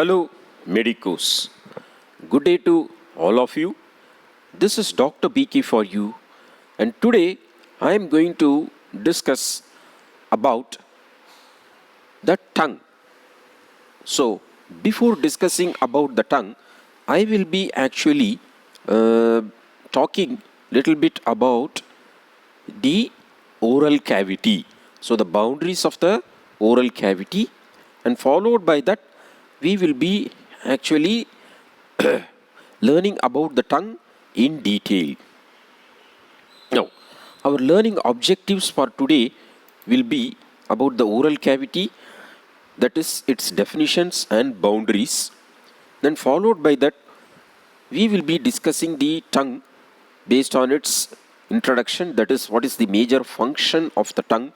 Hello, Medicos. Good day to all of you. This is Dr. BK for you, and today I am going to discuss about the tongue. So, before discussing about the tongue, I will be actually talking little bit about the oral cavity. So, the boundaries of the oral cavity, and followed by that, we will be actually learning about the tongue in detail. Now, our learning objectives for today will be about the oral cavity, that is its definitions and boundaries. Then followed by that, we will be discussing the tongue based on its introduction, that is what is the major function of the tongue.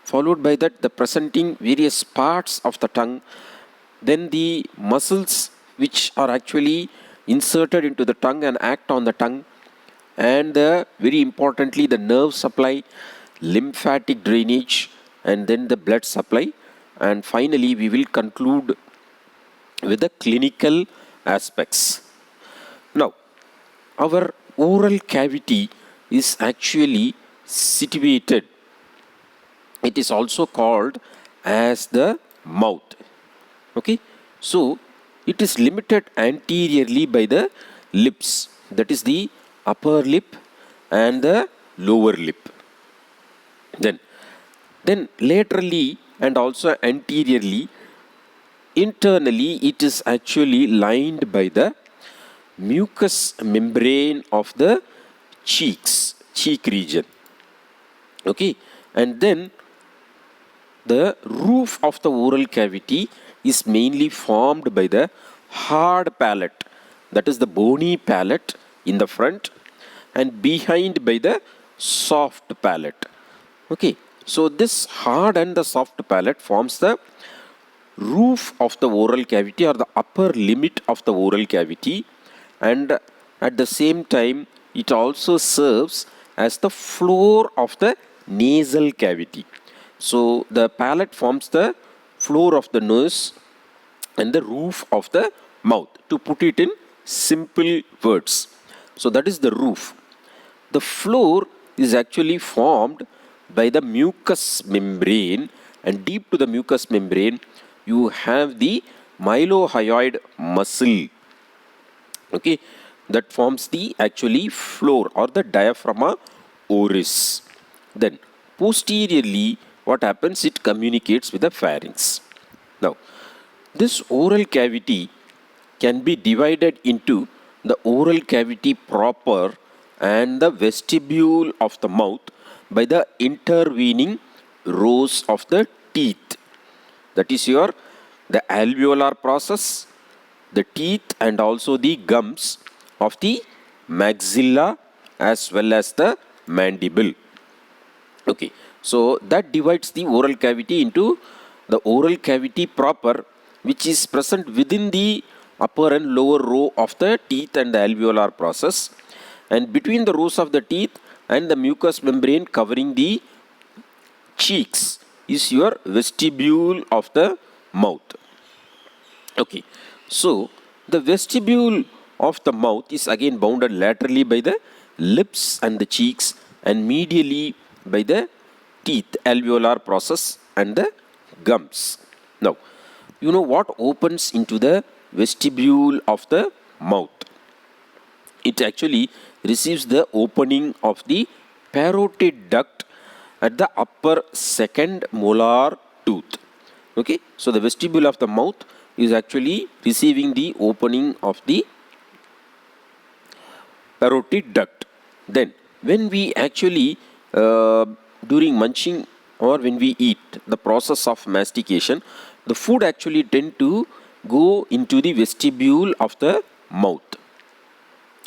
Followed by that, the presenting various parts of the tongue, then the muscles which are actually inserted into the tongue and act on the tongue, and very importantly the nerve supply, lymphatic drainage, and then the blood supply, and finally we will conclude with the clinical aspects. Now, our oral cavity is actually situated, it is also called as the mouth. Okay, so it is limited anteriorly by the lips, that is the upper lip and the lower lip. Then laterally and also anteriorly, internally it is actually lined by the mucous membrane of the cheek region. Okay, and then the roof of the oral cavity is mainly formed by the hard palate, that is the bony palate in the front, and behind by the soft palate. Okay, so this hard and the soft palate forms the roof of the oral cavity, or the upper limit of the oral cavity, and at the same time it also serves as the floor of the nasal cavity. So the palate forms the floor of the nose and the roof of the mouth, to put it in simple words. So that is the roof. The floor is actually formed by the mucous membrane, and deep to the mucous membrane you have the mylohyoid muscle. Okay, that forms the actually floor or the diaphragma oris. Then posteriorly, what happens? It communicates with the pharynx. Now, this oral cavity can be divided into the oral cavity proper and the vestibule of the mouth by the intervening rows of the teeth. That is the alveolar process, the teeth, and also the gums of the maxilla as well as the mandible. Okay, so that divides the oral cavity into the oral cavity proper, which is present within the upper and lower row of the teeth and the alveolar process, and between the rows of the teeth and the mucous membrane covering the cheeks is your vestibule of the mouth. Okay, so the vestibule of the mouth is again bounded laterally by the lips and the cheeks, and medially by the teeth, alveolar process, and the gums. Now, you know what opens into the vestibule of the mouth? It actually receives the opening of the parotid duct at the upper second molar tooth. Okay, so the vestibule of the mouth is actually receiving the opening of the parotid duct. Then when we actually during munching or when we eat, the process of mastication, the food actually tend to go into the vestibule of the mouth.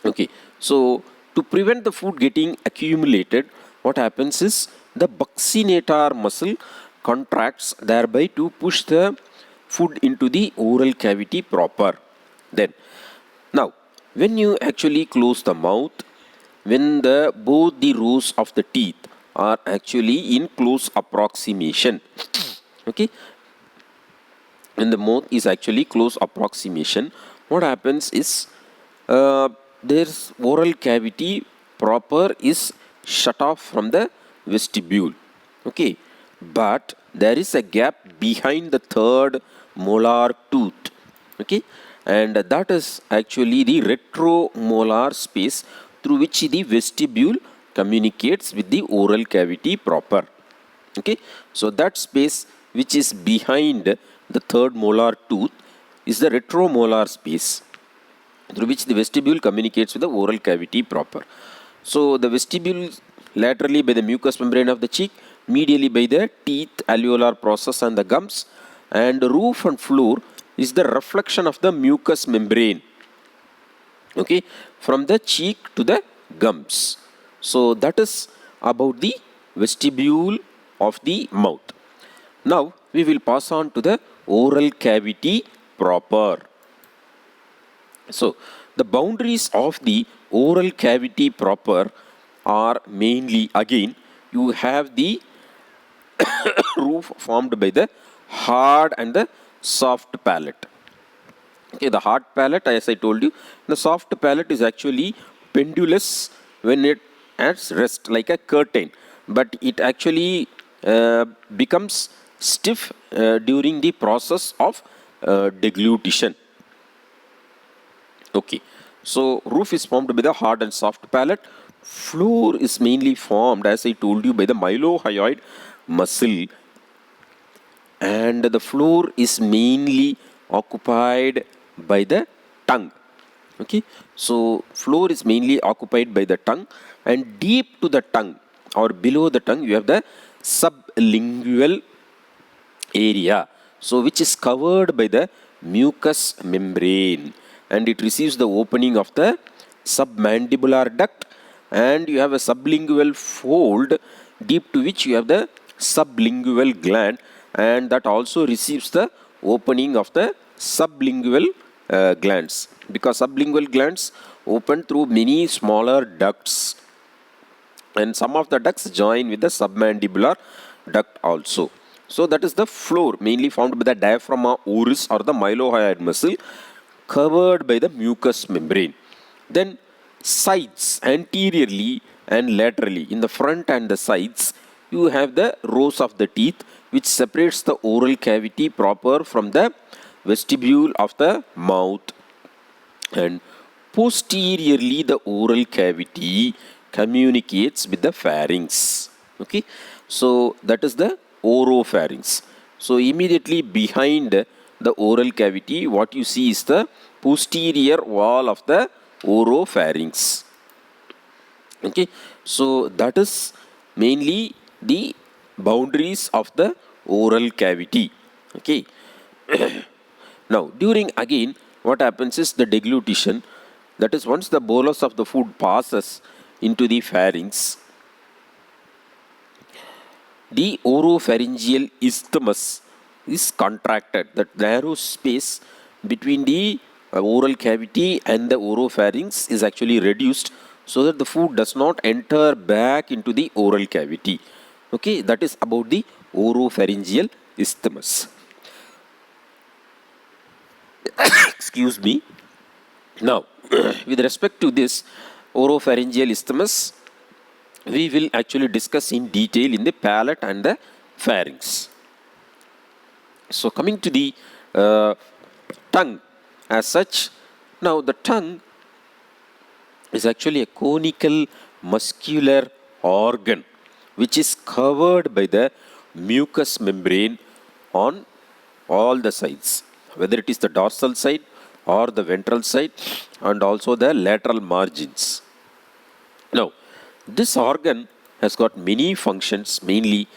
Okay, so to prevent the food getting accumulated, what happens is the buccinator muscle contracts, thereby to push the food into the oral cavity proper. Then now when you actually close the mouth, when both the rows of the teeth are actually in close approximation, okay, when the mouth is actually close approximation, what happens is there's oral cavity proper is shut off from the vestibule. Okay, but there is a gap behind the third molar tooth. Okay, and that is actually the retromolar space through which the vestibule communicates with the oral cavity proper. Okay, so that space which is behind the third molar tooth is the retromolar space through which the vestibule communicates with the oral cavity proper. So the vestibule laterally by the mucous membrane of the cheek, medially by the teeth, alveolar process and the gums, and roof and floor is the reflection of the mucous membrane, okay, from the cheek to the gums. So that is about the vestibule of the mouth. Now we will pass on to the oral cavity proper. So the boundaries of the oral cavity proper are mainly, again, you have the roof formed by the hard and the soft palate. Okay, the hard palate, as I told you, the soft palate is actually pendulous when it at rest, like a curtain, but it actually becomes stiff during the process of deglutition. Okay, so roof is formed by the hard and soft palate. Floor is mainly formed, as I told you, by the mylohyoid muscle, and the floor is mainly occupied by the tongue. Okay, so floor is mainly occupied by the tongue, and deep to the tongue or below the tongue you have the sublingual area, so which is covered by the mucous membrane, and it receives the opening of the submandibular duct, and you have a sublingual fold deep to which you have the sublingual gland, and that also receives the opening of the sublingual glands, because sublingual glands open through many smaller ducts, and some of the ducts join with the submandibular duct also. So that is the floor mainly formed by the diaphragma oris or the mylohyoid muscle, covered by the mucous membrane. Then sides, anteriorly and laterally, in the front and the sides, you have the rows of the teeth which separates the oral cavity proper from the vestibule of the mouth, and posteriorly the oral cavity communicates with the pharynx. Okay, so that is the oropharynx. So immediately behind the oral cavity, what you see is the posterior wall of the oropharynx. Okay, so that is mainly the boundaries of the oral cavity. Okay. Now during, again, what happens is the deglutition, that is once the bolus of the food passes into the pharynx, the oropharyngeal isthmus is contracted. That narrow space between the oral cavity and the oropharynx is actually reduced, so that the food does not enter back into the oral cavity. Okay, that is about the oropharyngeal isthmus. Excuse me. Now, with respect to this oropharyngeal isthmus, we will actually discuss in detail in the palate and the pharynx. So coming to the tongue as such, now the tongue is actually a conical muscular organ which is covered by the mucous membrane on all the sides, whether it is the dorsal side or the ventral side, and also the lateral margins. Now, this organ has got many functions, mainly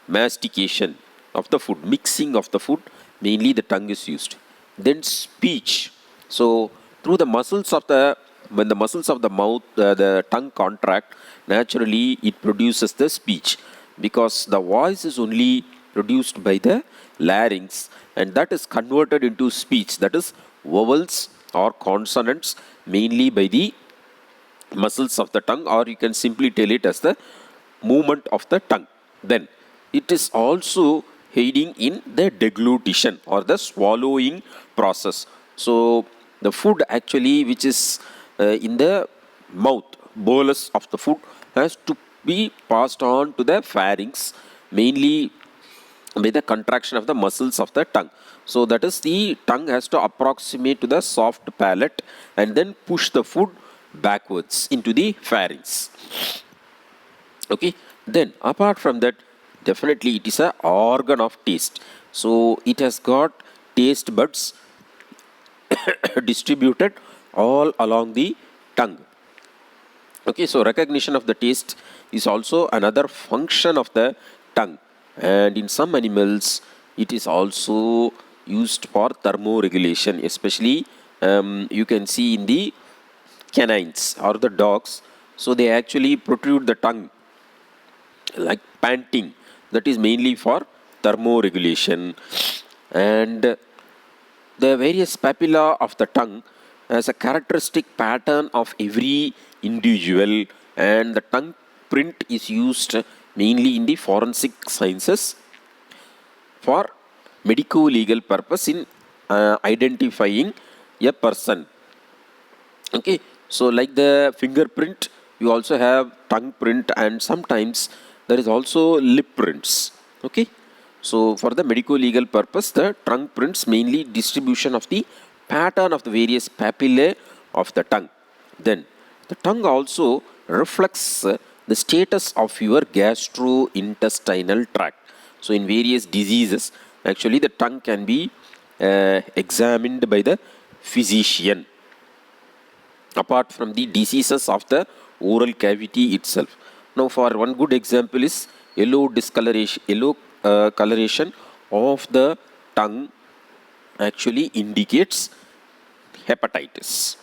mastication of the food, mixing of the food, mainly the tongue is used. Then speech. So through the muscles of the, when the muscles of the mouth, the tongue contract, naturally it produces the speech, because the voice is only produced by the larynx, and that is converted into speech, that is vowels or consonants, mainly by the muscles of the tongue, or you can simply tell it as the movement of the tongue. Then it is also aiding in the deglutition or the swallowing process. So the food actually which is in the mouth, bolus of the food, has to be passed on to the pharynx, mainly by the contraction of the muscles of the tongue. So that is, the tongue has to approximate to the soft palate and then push the food backwards into the pharynx. Okay, then apart from that, definitely it is a organ of taste. So it has got taste buds distributed all along the tongue. Okay, so recognition of the taste is also another function of the tongue, and in some animals it is also used for thermoregulation, especially you can see in the canines or the dogs. So they actually protrude the tongue like panting. That is mainly for thermoregulation. And the various papilla of the tongue has a characteristic pattern of every individual, and the tongue print is used mainly in the forensic sciences for medico-legal purpose in identifying a person. Okay, so like the fingerprint, you also have tongue print, and sometimes there is also lip prints. Okay, so for the medico-legal purpose, the tongue prints mainly distribution of the pattern of the various papillae of the tongue. Then the tongue also reflects the status of your gastrointestinal tract. So in various diseases, actually the tongue can be examined by the physician, apart from the diseases of the oral cavity itself. Now, for one good example is yellow discoloration, coloration of the tongue actually indicates hepatitis.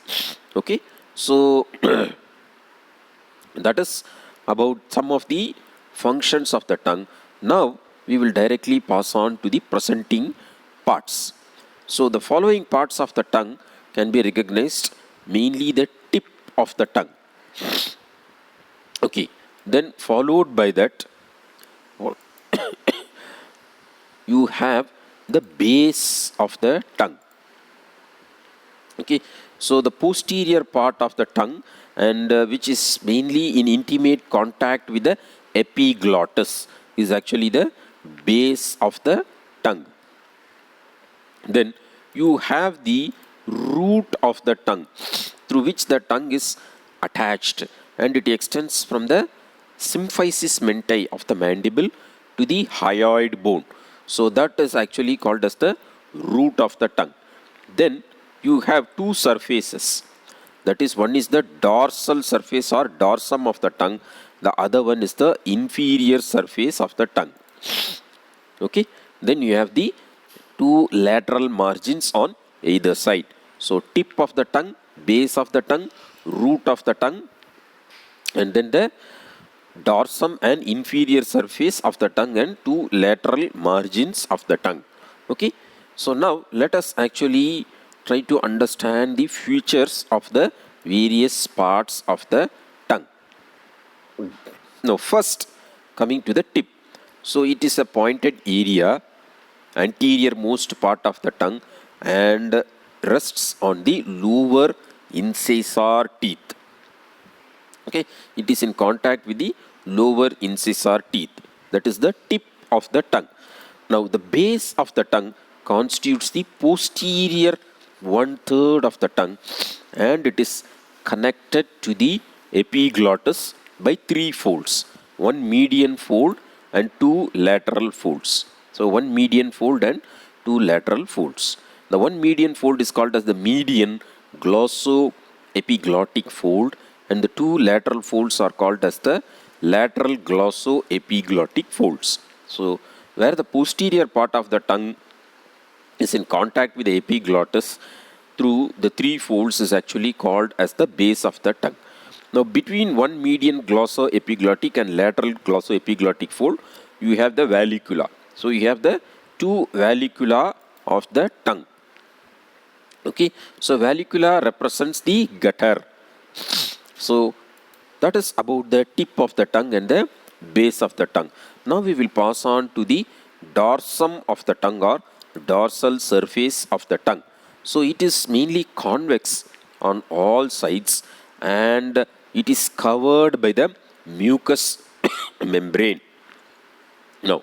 Okay, so that is about some of the functions of the tongue. Now we will directly pass on to the presenting parts. So the following parts of the tongue can be recognized, mainly the tip of the tongue. Okay, then followed by that you have the base of the tongue. Okay, so the posterior part of the tongue, and which is mainly in intimate contact with the epiglottis, is actually the base of the tongue. Then you have the root of the tongue, through which the tongue is attached, and it extends from the symphysis mentae of the mandible to the hyoid bone. So that is actually called as the root of the tongue. Then you have two surfaces. That is, one is the dorsal surface or dorsum of the tongue. The other one is the inferior surface of the tongue. Okay. Then you have the two lateral margins on either side. So tip of the tongue, base of the tongue, root of the tongue, and then the dorsum and inferior surface of the tongue and two lateral margins of the tongue. Okay. So now let us actually try to understand the features of the various parts of the tongue. Now first, coming to the tip. So it is a pointed area, anterior most part of the tongue, and rests on the lower incisor teeth. Okay, it is in contact with the lower incisor teeth. That is the tip of the tongue. Now the base of the tongue constitutes the posterior 1/3 of the tongue, and it is connected to the epiglottis by 3 folds, one median fold and 2 lateral folds. So one median fold and 2 lateral folds. The one median fold is called as the median glossoepiglottic fold, and the 2 lateral folds are called as the lateral glossoepiglottic folds. So where the posterior part of the tongue is in contact with the epiglottis through the 3 folds is actually called as the base of the tongue. Now between one median glossoepiglottic and lateral glossoepiglottic fold, you have the vallicula. So you have the 2 vallicula of the tongue. Okay, so vallicula represents the gutter. So that is about the tip of the tongue and the base of the tongue. Now we will pass on to the dorsum of the tongue or dorsal surface of the tongue. So it is mainly convex on all sides and it is covered by the mucous membrane. Now,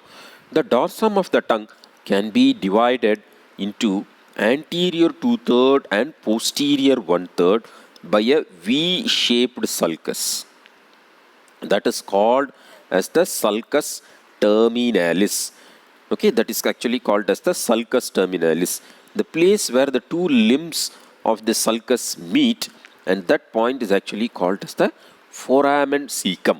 the dorsum of the tongue can be divided into anterior 2/3 and posterior 1/3 by a V-shaped sulcus. That is called as the sulcus terminalis. Okay, that is actually called as the sulcus terminalis. The place where the two limbs of the sulcus meet, and that point is actually called as the foramen cecum.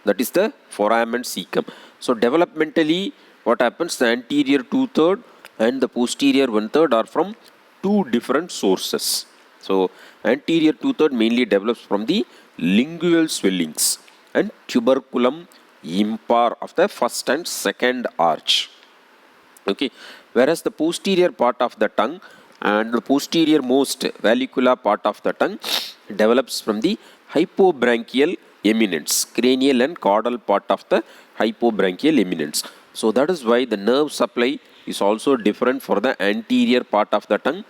That is the foramen cecum. So developmentally, what happens? The anterior 2/3 and the posterior 1/3 are from two different sources. So anterior 2/3 mainly develops from the lingual swellings and tuberculum impar of the first and second arch. Okay, whereas the posterior part of the tongue and the posterior most vallicular part of the tongue develops from the hypobranchial eminence, cranial and caudal part of the hypobranchial eminence. So that is why the nerve supply is also different for the anterior part of the tongue,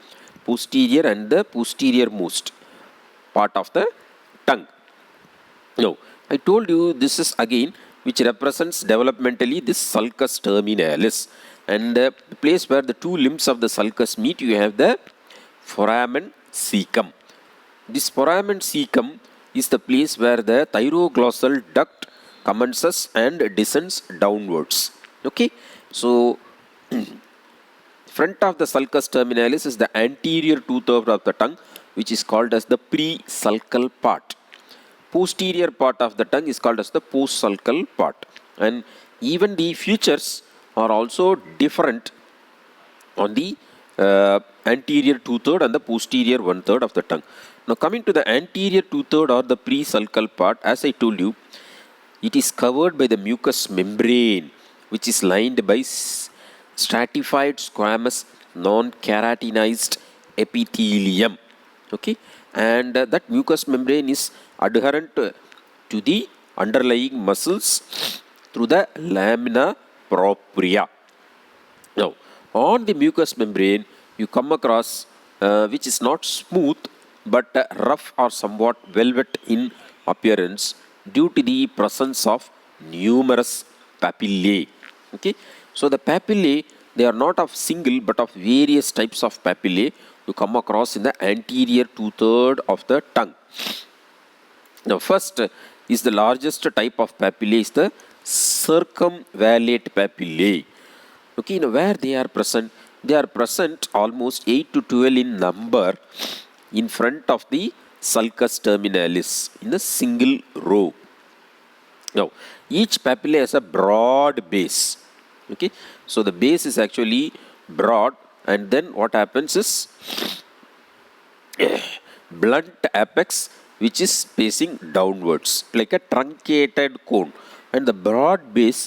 posterior and the posterior most part of the tongue. Now, I told you this is again which represents developmentally this sulcus terminalis, and the place where the two limbs of the sulcus meet, you have the foramen cecum. This foramen cecum is the place where the thyroglossal duct commences and descends downwards. Okay, so front of the sulcus terminalis is the anterior 2/3 of the tongue, which is called as the pre-sulcal part. Posterior part of the tongue is called as the post-sulcal part, and even the features are also different on the anterior 2/3 and the posterior 1/3 of the tongue. Now coming to the anterior 2/3 or the pre-sulcal part, as I told you, it is covered by the mucous membrane, which is lined by stratified squamous non-keratinized epithelium. Okay, and that mucous membrane is adherent to the underlying muscles through the lamina propria. Now, on the mucous membrane, you come across which is not smooth but rough or somewhat velvet in appearance due to the presence of numerous papillae. Okay, so the papillae, they are not of single but of various types of papillae you come across in the anterior 2/3 of the tongue. Now, first is the largest type of papillae is the circumvalid papillae. Okay, now where they are present? They are present almost 8 to 12 in number in front of the sulcus terminalis in a single row. Now, each papilla has a broad base. Okay, so the base is actually broad, and then what happens is blunt apex which is facing downwards like a truncated cone, and the broad base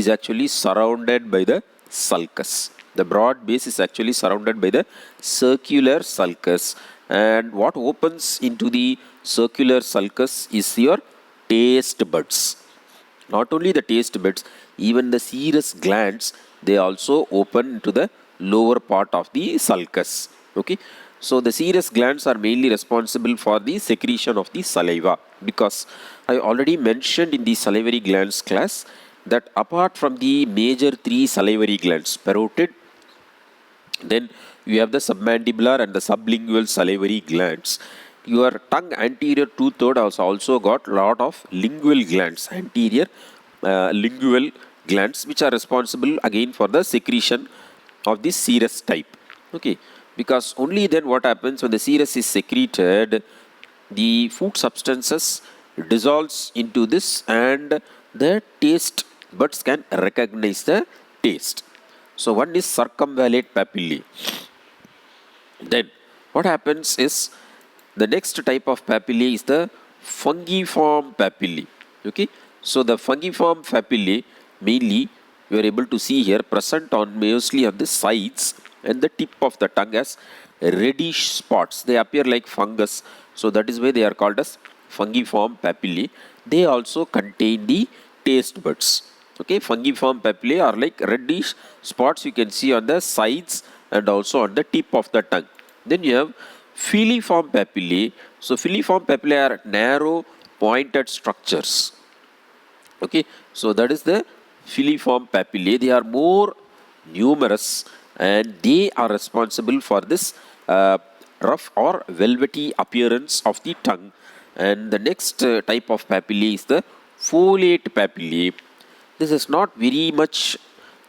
is actually surrounded by the sulcus. The broad base is actually surrounded by the circular sulcus, and what opens into the circular sulcus is your taste buds. Not only the taste buds, even the serous glands, they also open to the lower part of the sulcus. Okay, so the serous glands are mainly responsible for the secretion of the saliva, because I already mentioned in the salivary glands class that apart from the major three salivary glands, parotid, then you have the submandibular and the sublingual salivary glands. Your tongue anterior 2/3 has also got lot of lingual glands, anterior lingual glands, which are responsible again for the secretion of the serous type. Okay, because only then what happens when the serous is secreted, the food substances dissolves into this and the taste buds can recognize the taste. So one is circumvalid papillae. Then what happens is the next type of papillae is the fungiform papillae. Okay, so the fungiform papillae mainly you are able to see here present on mostly on the sides and the tip of the tongue as reddish spots. They appear like fungus, so that is why they are called as fungiform papillae. They also contain the taste buds. Okay, fungiform papillae are like reddish spots you can see on the sides and also on the tip of the tongue. Then you have filiform papillae. So filiform papillae are narrow pointed structures. Okay, so that is the filiform papillae. They are more numerous and they are responsible for this rough or velvety appearance of the tongue. And the next type of papillae is the foliate papillae. This is not very much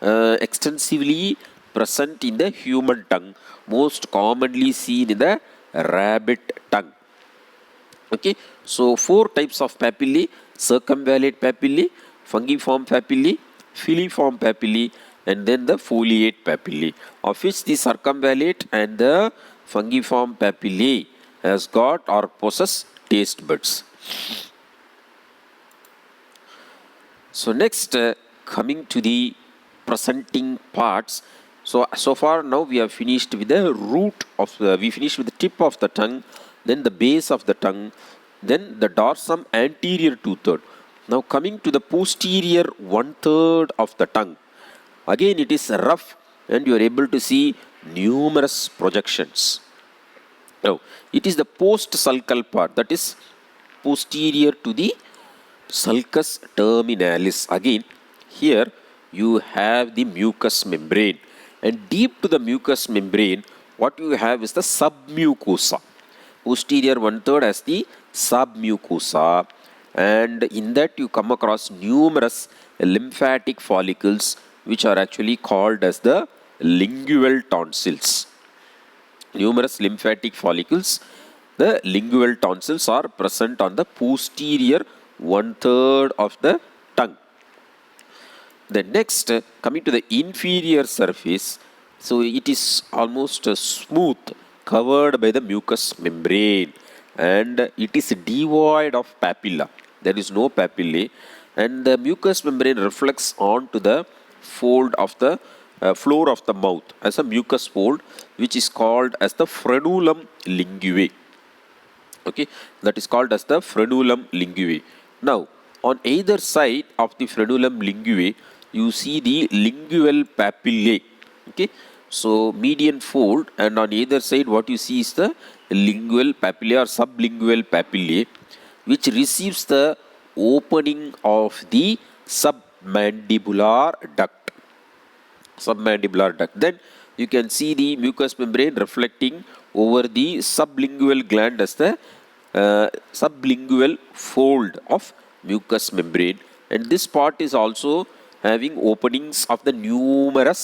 extensively present in the human tongue, most commonly seen in the rabbit tongue. Okay, so four types of papillae: circumvalid papillae, fungiform papillae, filiform papillae, and then the foliate papillae, of which the circumvalid and the fungiform papillae has got or possess taste buds. So next, coming to the presenting parts. So far now we have finished with the root of we finished with the tip of the tongue, then the base of the tongue, then the dorsum anterior 2/3. Now coming to the posterior 1/3 of the tongue. Again it is rough and you are able to see numerous projections. Now it is the post-sulcal part, that is posterior to the sulcus terminalis. Again here you have the mucous membrane, and deep to the mucous membrane what you have is the submucosa. Posterior 1/3 as the submucosa, and in that you come across numerous lymphatic follicles which are actually called as the lingual tonsils. Numerous lymphatic follicles, the lingual tonsils, are present on the posterior 1/3 of the tongue. The next, coming to the inferior surface, so it is almost smooth, covered by the mucous membrane, and it is devoid of papilla. There is no papillae, and the mucous membrane reflects onto the fold of the floor of the mouth as a mucous fold, which is called as the frenulum linguae. Okay, that is called as the frenulum linguae. Now, on either side of the frenulum linguae, you see the lingual papillae. Okay, so median fold, and on either side what you see is the lingual papillae or sublingual papillae, which receives the opening of the submandibular duct. Submandibular duct. Then you can see the mucous membrane reflecting over the sublingual gland as the sublingual fold of mucous membrane, and this part is also having openings of the numerous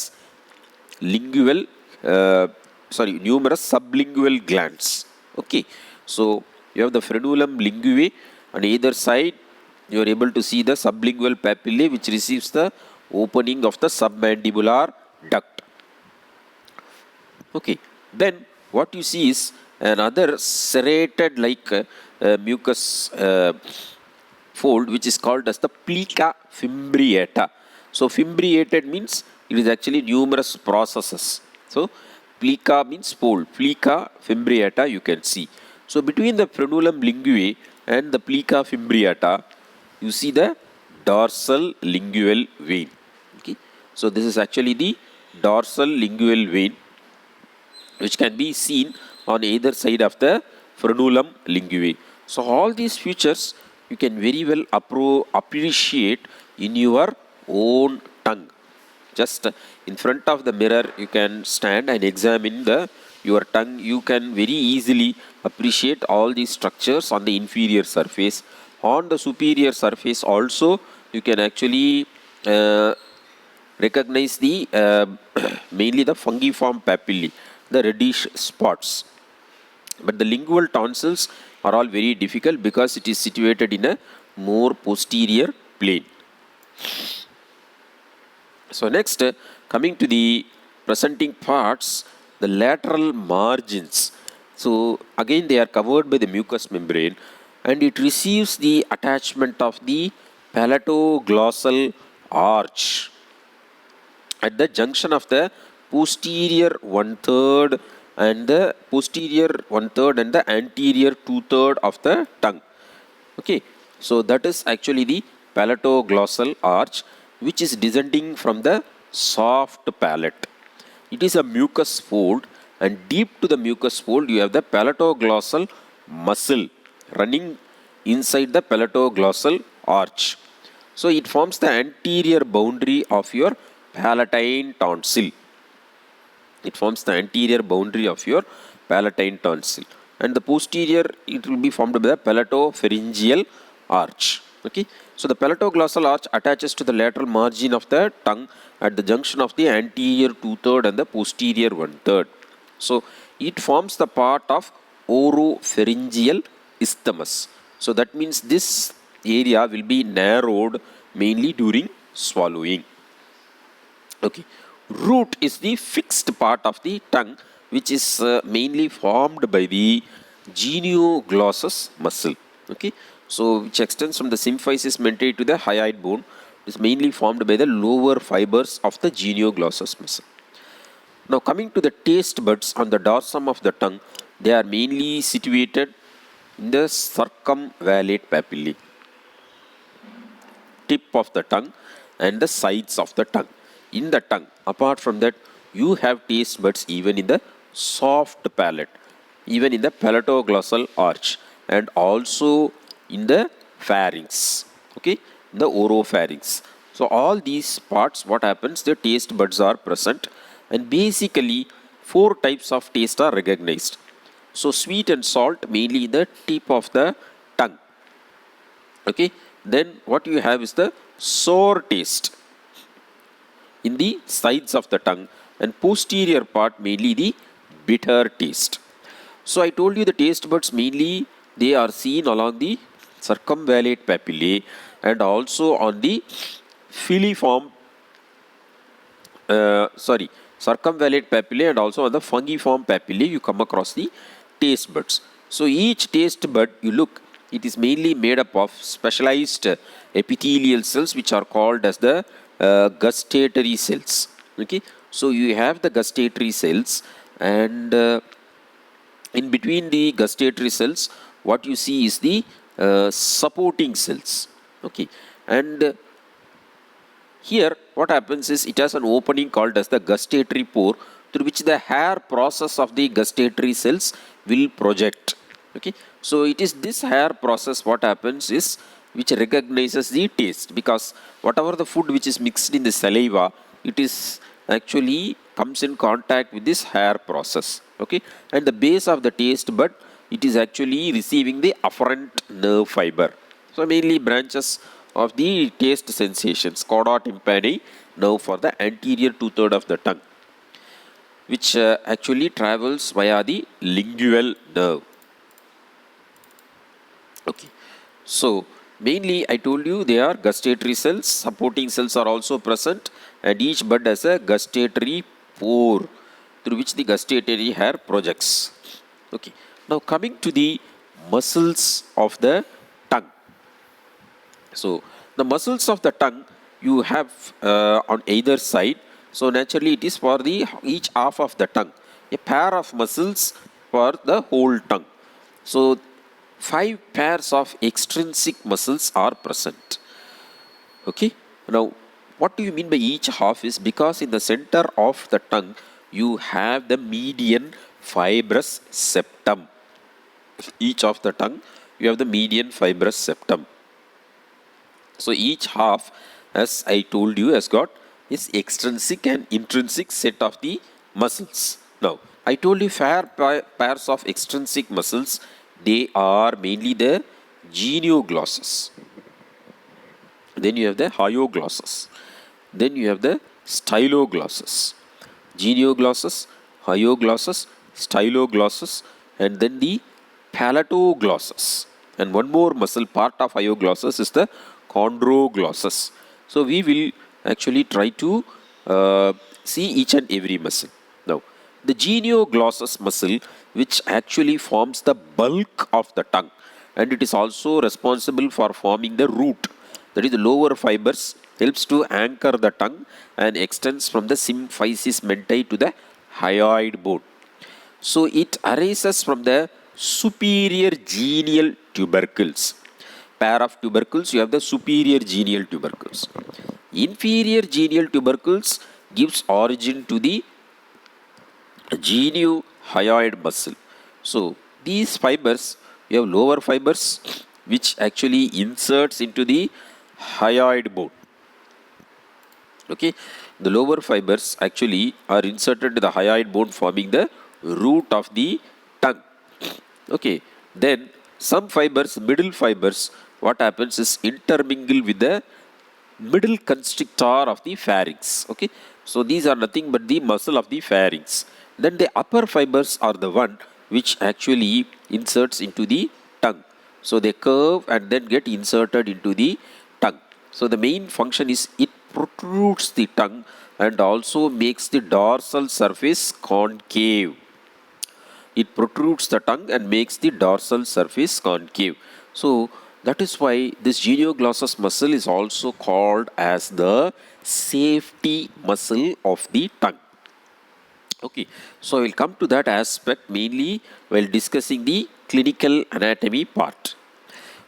numerous sublingual glands. Okay, so you have the frenulum linguae, on either side you are able to see the sublingual papillae which receives the opening of the submandibular duct. Okay, then what you see is another serrated like mucous fold which is called as the plica fimbriata. So fimbriated means it is actually numerous processes. So plica means fold, plica fimbriata you can see. So between the frenulum linguae and the plica fimbriata, you see the dorsal lingual vein. Okay, so this is actually the dorsal lingual vein which can be seen on either side of the frenulum linguae. So all these features you can very well appreciate in your own tongue. Just in front of the mirror you can stand and examine your tongue. You can very easily appreciate all these structures on the inferior surface. On the superior surface also you can actually recognize the mainly the fungiform papillae, the reddish spots. But the lingual tonsils are all very difficult because it is situated in a more posterior plane. So next, coming to the presenting parts, the lateral margins. So again they are covered by the mucous membrane, and it receives the attachment of the palatoglossal arch at the junction of the posterior 1/3 and the posterior 1/3 and the anterior 2/3 of the tongue. Okay, so that is actually the palatoglossal arch, which is descending from the soft palate. It is a mucus fold, and deep to the mucus fold you have the palatoglossal muscle running inside the palatoglossal arch. So it forms the anterior boundary of your palatine tonsil. It forms the anterior boundary of your palatine tonsil, and the posterior it will be formed by the palatopharyngeal arch. Okay, so the palatoglossal arch attaches to the lateral margin of the tongue at the junction of the anterior 2/3 and the posterior 1/3. So it forms the part of oropharyngeal isthmus. So that means this area will be narrowed mainly during swallowing. Okay, root is the fixed part of the tongue, which is mainly formed by the Genioglossus muscle. Okay, so which extends from the symphysis mentae to the hyoid bone. It is mainly formed by the lower fibers of the Genioglossus muscle. Now coming to the taste buds on the dorsum of the tongue, they are mainly situated in the circumvalid papillae, tip of the tongue and the sides of the tongue. In the tongue, apart from that, you have taste buds even in the soft palate, even in the palatoglossal arch, and also in the pharynx. Okay, the oropharynx. So all these parts, what happens, the taste buds are present, and basically 4 types of taste are recognized. So sweet and salt mainly in the tip of the tongue. Okay, then what you have is the sour taste in the sides of the tongue, and posterior part mainly the bitter taste. So I told you the taste buds mainly they are seen along the circumvalid papillae and also on the filiform circumvalid papillae and also on the fungiform papillae you come across the taste buds. So each taste bud you look, it is mainly made up of specialized epithelial cells which are called as the gustatory cells. Okay, so you have the gustatory cells, and in between the gustatory cells what you see is the supporting cells. Okay, and here what happens is it has an opening called as the gustatory pore through which the hair process of the gustatory cells will project. Okay, so it is this hair process what happens is which recognizes the taste, because whatever the food which is mixed in the saliva, it is actually comes in contact with this hair process. Okay, and the base of the taste bud, it is actually receiving the afferent nerve fiber. So mainly branches of the taste sensations, cauda tympani nerve for the anterior 2/3 of the tongue, which actually travels via the lingual nerve. Okay, so mainly I told you they are gustatory cells, supporting cells are also present, and each bud has a gustatory pore through which the gustatory hair projects. Okay, now coming to the muscles of the tongue. So the muscles of the tongue you have on either side. So naturally it is for the each half of the tongue a pair of muscles for the whole tongue. So 5 pairs of extrinsic muscles are present. Okay, now what do you mean by each half is because in the center of the tongue you have the median fibrous septum. Each of the tongue you have the median fibrous septum. So each half, as I told you, has got its extrinsic and intrinsic set of the muscles. Now I told you pairs of extrinsic muscles, they are mainly the Genioglossus. Then you have the Hieroglossus. Then you have the Styloglossus. Genioglossus, Hieroglossus, Styloglossus, and then the Palatoglossous. And one more muscle part of Hieroglossus is the Chondroglossus. So we will actually try to see each and every muscle. Now, the Genioglossus muscle, which actually forms the bulk of the tongue, and it is also responsible for forming the root, that is the lower fibers, helps to anchor the tongue and extends from the symphysis mentae to the hyoid bone. So it arises from the superior genial tubercles. Pair of tubercles, you have the superior genial tubercles. Inferior genial tubercles gives origin to the geniohyoid muscle. So these fibers, we have lower fibers which actually inserts into the hyoid bone. Okay, the lower fibers actually are inserted to the hyoid bone, forming the root of the tongue. Okay, then some fibers, middle fibers, what happens is intermingle with the middle constrictor of the pharynx. Okay, so these are nothing but the muscle of the pharynx. Then the upper fibers are the one which actually inserts into the tongue. So they curve and then get inserted into the tongue. So the main function is it protrudes the tongue and also makes the dorsal surface concave. It protrudes the tongue and makes the dorsal surface concave. So that is why this genioglossus muscle is also called as the safety muscle of the tongue. Okay, so I will come to that aspect mainly while discussing the clinical anatomy part.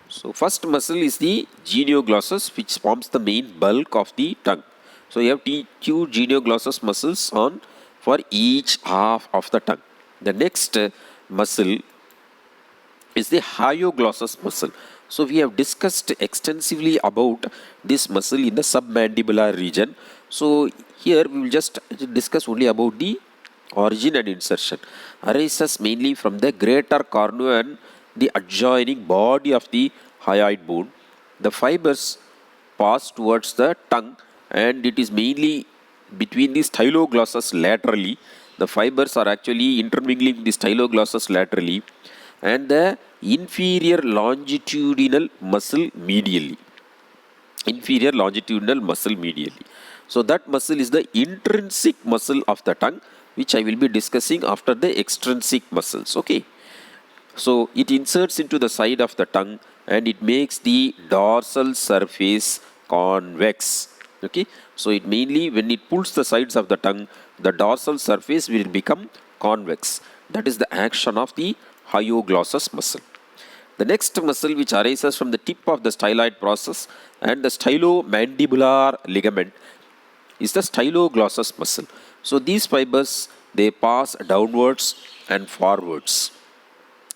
So first muscle is the genioglossus, which forms the main bulk of the tongue. So you have two genioglossus muscles on for each half of the tongue. The next muscle is the hieroglossus muscle. So we have discussed extensively about this muscle in the submandibular region. So here we will just discuss only about the origin and insertion. Arises mainly from the greater cornu and the adjoining body of the hyoid bone. The fibers pass towards the tongue and it is mainly between the styloglossus laterally. The fibers are actually intermingling the styloglossus laterally and the inferior longitudinal muscle medially. Inferior longitudinal muscle medially. So that muscle is the intrinsic muscle of the tongue, which I will be discussing after the extrinsic muscles. Okay. So it inserts into the side of the tongue and it makes the dorsal surface convex. Okay. So it mainly, when it pulls the sides of the tongue, the dorsal surface will become convex. That is the action of the hieroglossus muscle. The next muscle which arises from the tip of the styloid process and the stylomandibular ligament is the styloglossus muscle. So these fibers, they pass downwards and forwards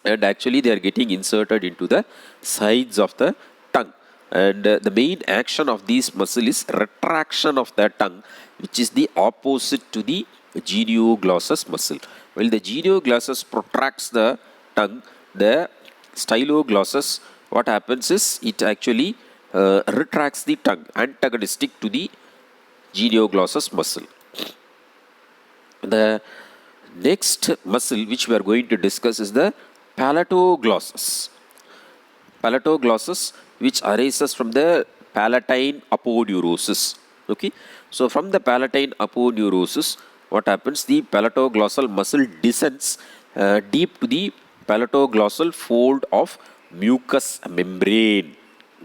and actually they are getting inserted into the sides of the tongue. And the main action of these muscle is retraction of the tongue, which is the opposite to the genioglossus muscle. While the genioglossus protracts the tongue, the styloglossus, what happens is it actually retracts the tongue, antagonistic to the genioglossus muscle. The next muscle which we are going to discuss is the palatoglossus. Palatoglossus, which arises from the palatine aponeurosis. Okay, so from the palatine aponeurosis, what happens? The palatoglossal muscle descends deep to the palatoglossal fold of mucous membrane.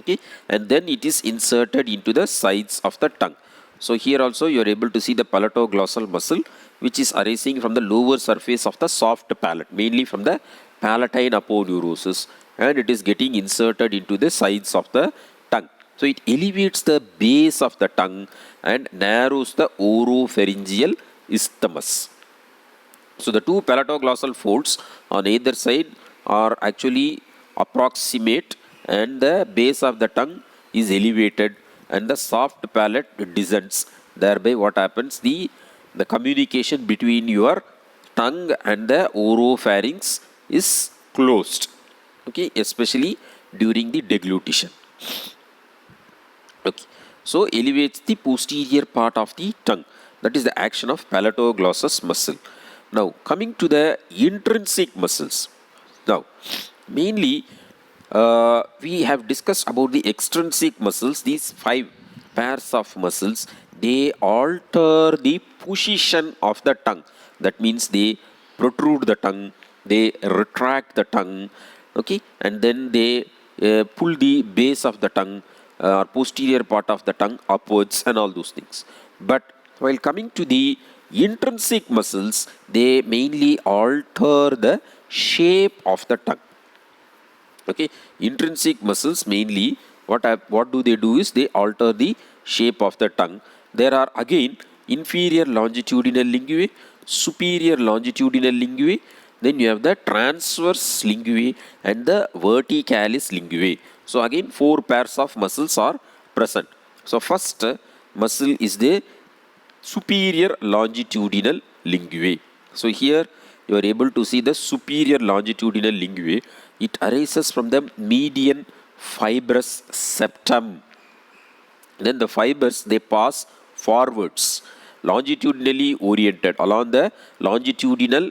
Okay, and then it is inserted into the sides of the tongue. So here also you are able to see the palatoglossal muscle, which is arising from the lower surface of the soft palate, mainly from the palatine aponeurosis, and it is getting inserted into the sides of the tongue. So it elevates the base of the tongue and narrows the oropharyngeal isthmus. So the two palatoglossal folds on either side are actually approximate and the base of the tongue is elevated and the soft palate descends. Thereby what happens? The communication between your tongue and the oropharynx is closed. Okay, especially during the deglutition. Okay, so elevates the posterior part of the tongue. That is the action of palatoglossus muscle. Now coming to the intrinsic muscles. Now mainly we have discussed about the extrinsic muscles. These 5 pairs of muscles, they alter the position of the tongue. That means they protrude the tongue, they retract the tongue, okay, and then they pull the base of the tongue or posterior part of the tongue upwards and all those things. But while coming to the intrinsic muscles, they mainly alter the shape of the tongue. Okay, intrinsic muscles mainly what do they do is they alter the shape of the tongue, there are again inferior longitudinal lingue, superior longitudinal lingue, then you have the transverse lingue and the verticalis lingue. So again 4 pairs of muscles are present. So first muscle is the superior longitudinal lingue. So here you are able to see the superior longitudinal lingue. It arises from the median fibrous septum. Then the fibers, they pass forwards, longitudinally oriented along the longitudinal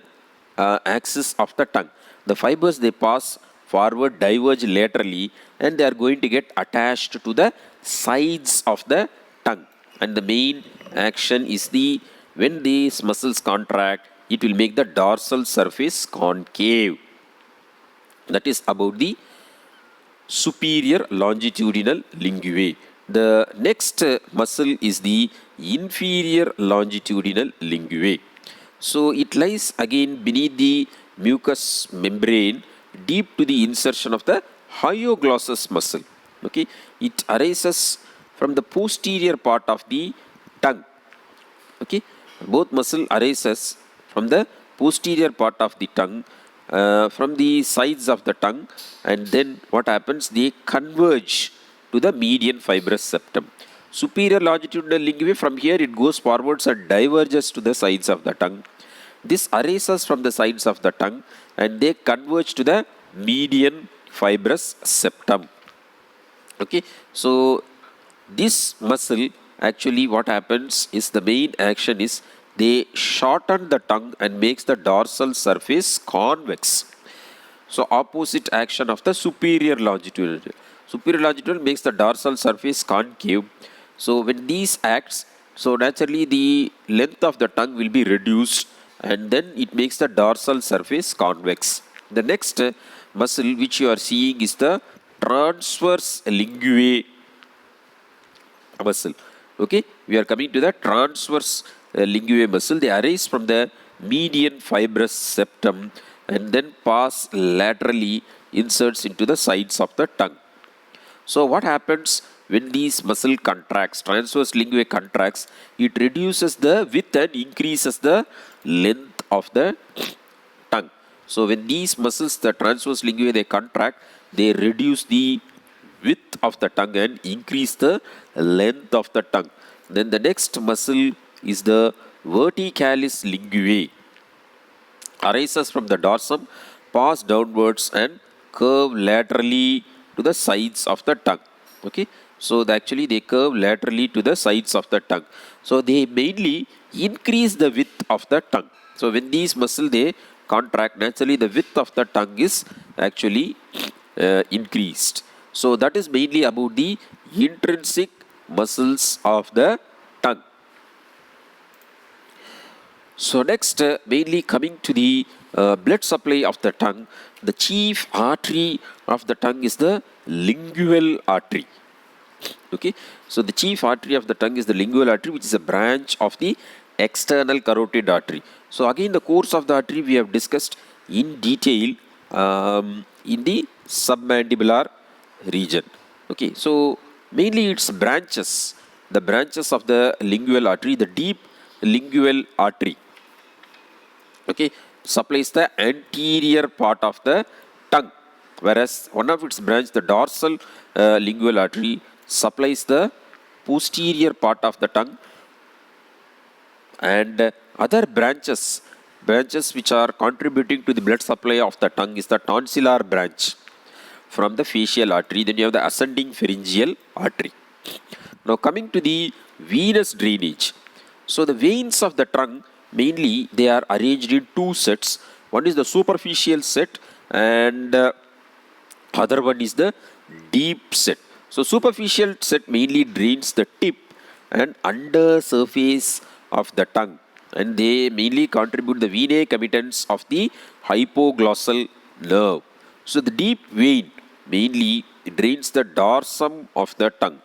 axis of the tongue. The fibers, they pass forward, diverge laterally, and they are going to get attached to the sides of the tongue. And the main action is when these muscles contract, it will make the dorsal surface concave. That is about the superior longitudinal lingue. The next muscle is the inferior longitudinal lingue. So it lies again beneath the mucous membrane, deep to the insertion of the Hieroglossus muscle. Okay, it arises from the posterior part of the tongue. Okay, both muscle arises from the posterior part of the tongue, from the sides of the tongue, and then what happens? They converge to the median fibrous septum. Superior longitudinal lingue, from here it goes forwards and diverges to the sides of the tongue. This arises from the sides of the tongue and they converge to the median fibrous septum. Okay, so this muscle, actually what happens is, the main action is they shorten the tongue and makes the dorsal surface convex. So opposite action of the superior longitudinal. Superior longitudinal makes the dorsal surface concave. So when these acts, so naturally the length of the tongue will be reduced and then it makes the dorsal surface convex. The next muscle which you are seeing is the transverse lingue muscle. Okay, we are coming to the transverse lingue muscle. They arise from the median fibrous septum and then pass laterally, inserts into the sides of the tongue. So what happens when these muscle contracts, transverse lingue contracts, it reduces the width and increases the length of the tongue. So when these muscles, the transverse lingue, they contract, they reduce the width of the tongue and increase the length of the tongue. Then the next muscle is the verticalis lingue. Arises from the dorsum, pass downwards and curve laterally to the sides of the tongue. Okay, so actually they curve laterally to the sides of the tongue. So they mainly increase the width of the tongue. So when these muscles they contract, naturally the width of the tongue is actually increased. So that is mainly about the intrinsic muscles of the tongue. So next, mainly coming to the blood supply of the tongue, the chief artery of the tongue is the lingual artery. Okay, so the chief artery of the tongue is the lingual artery, which is a branch of the external carotid artery. So again, the course of the artery we have discussed in detail in the submandibular region. Okay, so mainly its branches, the branches of the lingual artery, the deep lingual artery, okay, supplies the anterior part of the tongue, whereas one of its branch, the dorsal lingual artery, supplies the posterior part of the tongue, and other branches which are contributing to the blood supply of the tongue is the tonsillar branch from the facial artery. Then you have the ascending pharyngeal artery. Now coming to the venous drainage. So the veins of the tongue, mainly they are arranged in two sets. One is the superficial set and other one is the deep set. So superficial set mainly drains the tip and under surface of the tongue, and they mainly contribute the venae committents of the hypoglossal nerve. So the deep vein mainly drains the dorsum of the tongue,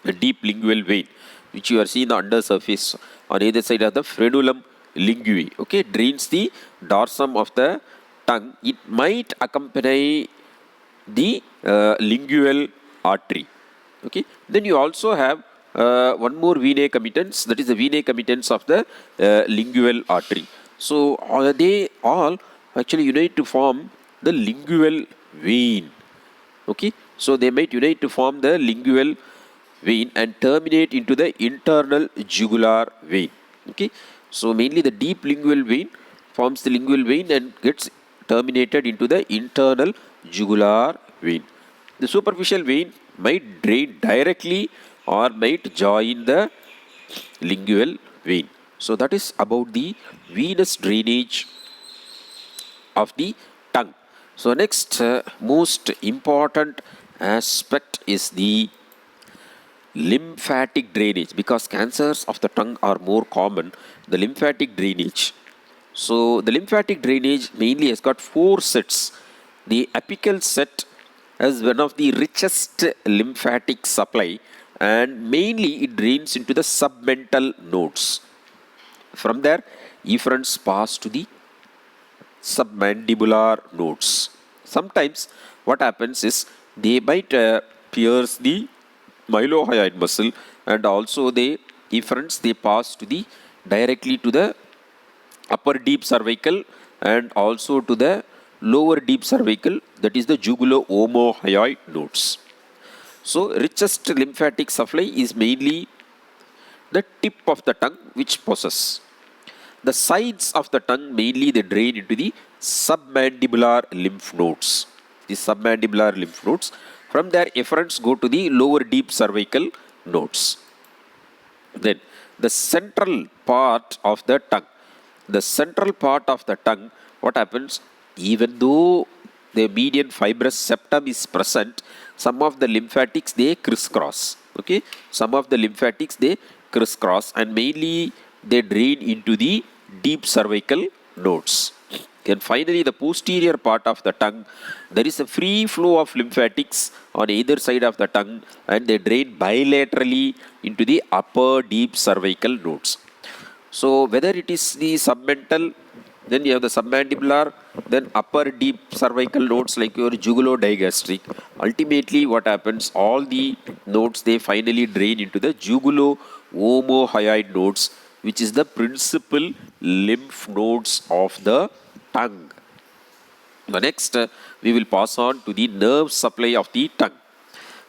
the deep lingual vein, which you are seeing the under surface on either side of the frenulum linguae. Okay, drains the dorsum of the tongue. It might accompany the lingual artery. Okay. Then you also have one more venae committens, that is the venae committens of the lingual artery. So they all actually unite to form the lingual vein. Okay. So they might unite to form the lingual vein and terminate into the internal jugular vein. Okay. So mainly the deep lingual vein forms the lingual vein and gets terminated into the internal jugular vein. The superficial vein might drain directly or might join the lingual vein. So that is about the venous drainage of the tongue. So next most important aspect is the lymphatic drainage, because cancers of the tongue are more common. The lymphatic drainage. So the lymphatic drainage mainly has got four sets. The apical set has one of the richest lymphatic supply, and mainly it drains into the submental nodes. From there, efferents pass to the submandibular nodes. Sometimes what happens is they might pierce the mylohyoid muscle, and also they efferents they pass to the directly to the upper deep cervical and also to the lower deep cervical, that is the jugulo-omohyoid nodes. So richest lymphatic supply is mainly the tip of the tongue which possesses. The sides of the tongue mainly they drain into the submandibular lymph nodes. The submandibular lymph nodes. From there efferents go to the lower deep cervical nodes. Then the central part of the tongue. The central part of the tongue, what happens? Even though the median fibrous septum is present, some of the lymphatics they crisscross. Okay, some of the lymphatics they crisscross, and mainly they drain into the deep cervical nodes. And finally, the posterior part of the tongue, there is a free flow of lymphatics on either side of the tongue, and they drain bilaterally into the upper deep cervical nodes. So whether it is the submental, then you have the submandibular, then upper deep cervical nodes like your jugulodigastric. Ultimately, what happens? All the nodes they finally drain into the jugulo-omohyoid nodes, which is the principal lymph nodes of the tongue. The next, we will pass on to the nerve supply of the tongue.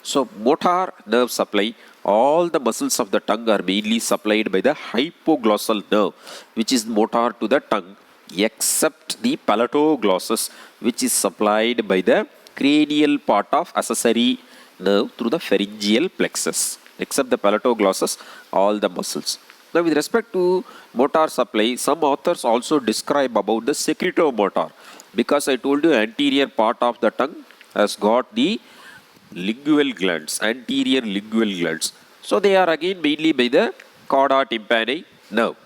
So motor nerve supply, all the muscles of the tongue are mainly supplied by the hypoglossal nerve, which is motor to the tongue, except the palatoglossus, which is supplied by the cranial part of accessory nerve through the pharyngeal plexus. Except the palatoglossus, all the muscles. Now with respect to motor supply, some authors also describe about the secretomotor, because I told you anterior part of the tongue has got the lingual glands, anterior lingual glands. So they are again mainly by the chorda tympani nerve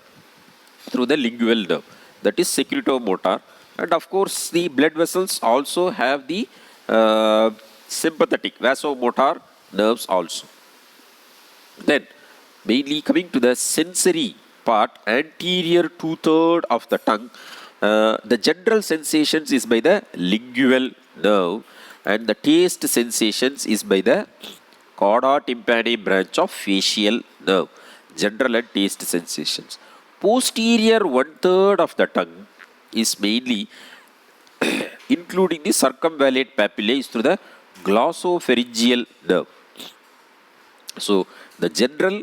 through the lingual nerve, that is secretomotor. And of course the blood vessels also have the sympathetic vasomotor nerves also. Then mainly coming to the sensory part, anterior 2/3 of the tongue, the general sensations is by the lingual nerve, and the taste sensations is by the chorda tympani branch of facial nerve. General and taste sensations. Posterior 1/3 of the tongue is mainly including the circumvalid papillae is through the glossopharyngeal nerve. So the general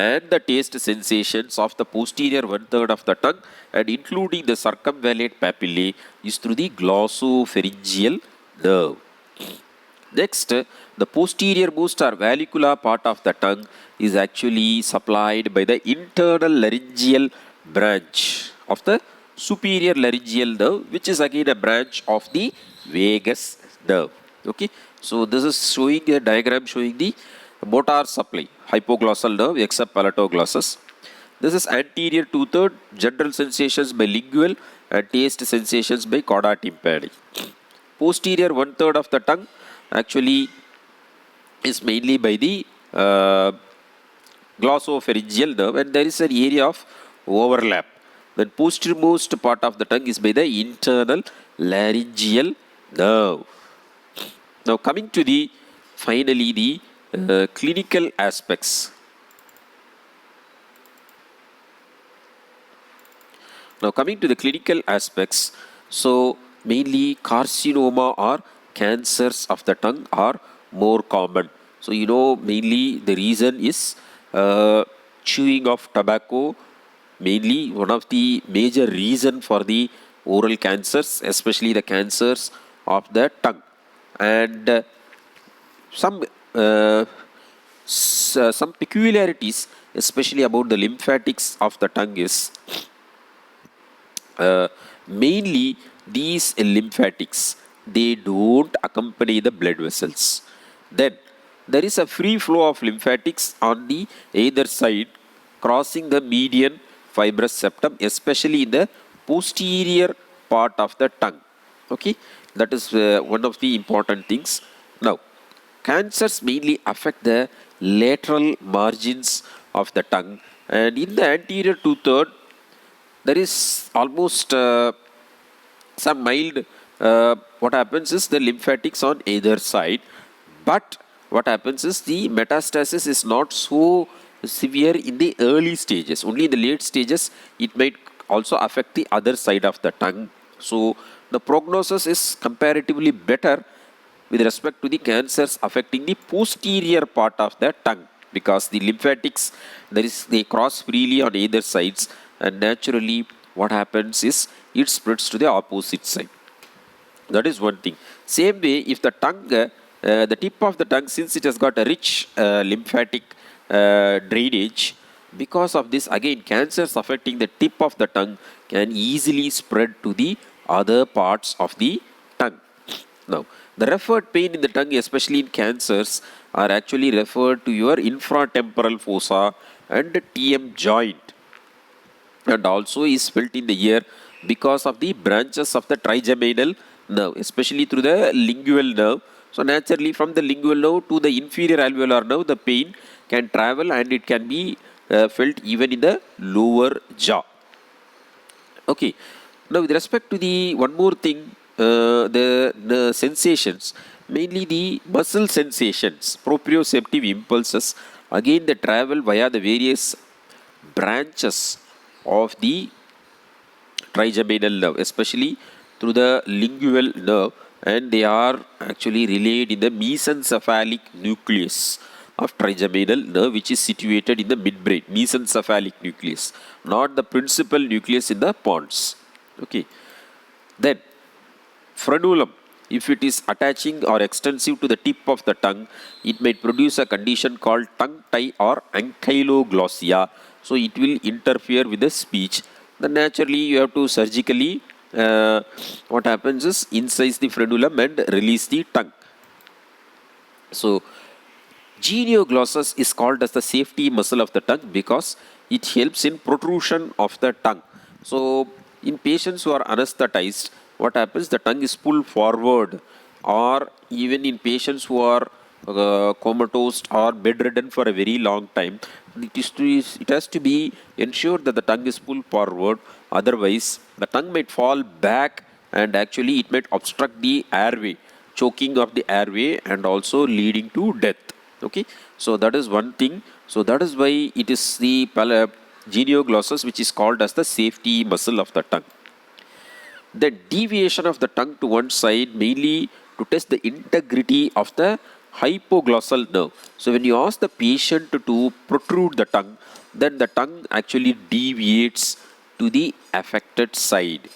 and the taste sensations of the posterior 1/3 of the tongue and including the circumvalid papillae is through the glossopharyngeal nerve. Next, the posterior most or vallicular part of the tongue is actually supplied by the internal laryngeal branch of the superior laryngeal nerve, which is again a branch of the vagus nerve. Okay, so this is showing a diagram showing the motor supply, hypoglossal nerve except palatoglossus. This is anterior 2/3, general sensations by lingual and taste sensations by chorda tympani. Posterior 1/3 of the tongue actually is mainly by the glossopharyngeal nerve, and there is an area of overlap. The posteriormost part of the tongue is by the internal laryngeal nerve. Now coming to the finally the clinical aspects. Now coming to the clinical aspects, so mainly carcinoma or cancers of the tongue are more common. So mainly the reason is chewing of tobacco, mainly one of the major reason for the oral cancers, especially the cancers of the tongue. And some uh, some peculiarities, especially about the lymphatics of the tongue, is uh, mainly these lymphatics, they don't accompany the blood vessels. Then there is a free flow of lymphatics on the either side crossing the median fibrous septum, especially in the posterior part of the tongue. Okay, that is one of the important things. Now cancers mainly affect the lateral margins of the tongue, and in the anterior two-third there is almost some mild, what happens is the lymphatics on either side, but what happens is the metastasis is not so severe in the early stages. Only in the late stages it might also affect the other side of the tongue. So the prognosis is comparatively better with respect to the cancers affecting the posterior part of the tongue, because the lymphatics, they cross freely on either sides, and naturally what happens is it spreads to the opposite side. That is one thing. Same way, if the tongue, the tip of the tongue, since it has got a rich lymphatic drainage, because of this, again, cancers affecting the tip of the tongue can easily spread to the other parts of the tongue. Now, the referred pain in the tongue, especially in cancers, are actually referred to your infratemporal fossa and TM joint, and also is felt in the ear because of the branches of the trigeminal nerve, especially through the lingual nerve. So naturally, from the lingual nerve to the inferior alveolar nerve, the pain can travel and it can be felt even in the lower jaw. Okay. Now, with respect to the one more thing, the sensations, mainly the muscle sensations, proprioceptive impulses, again they travel via the various branches of the trigeminal nerve, especially through the lingual nerve, and they are actually relayed in the mesencephalic nucleus of trigeminal nerve, which is situated in the midbrain. Mesencephalic nucleus, not the principal nucleus in the pons. Okay. Then frenulum, if it is attaching or extensive to the tip of the tongue, it might produce a condition called tongue tie or ankyloglossia. So it will interfere with the speech. Then naturally you have to surgically, what happens is incise the frenulum and release the tongue. So Genioglossus is called as the safety muscle of the tongue because it helps in protrusion of the tongue. So in patients who are anesthetized, what happens? The tongue is pulled forward, or even in patients who are comatose or bedridden for a very long time, it has to be ensured that the tongue is pulled forward. Otherwise, the tongue might fall back and actually it might obstruct the airway, choking of the airway, and also leading to death. Okay, so that is one thing. So that is why it is the genioglossus which is called as the safety muscle of the tongue. The deviation of the tongue to one side, mainly to test the integrity of the hypoglossal nerve. So when you ask the patient to protrude the tongue, then the tongue actually deviates to the affected side.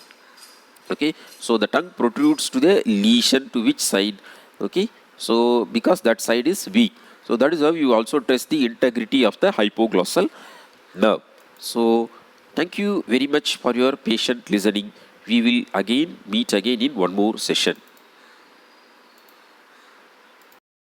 Okay, so the tongue protrudes to the lesion to which side? Okay, so because that side is weak. So that is how you also test the integrity of the hypoglossal nerve. So thank you very much for your patient listening. We will again meet again in one more session.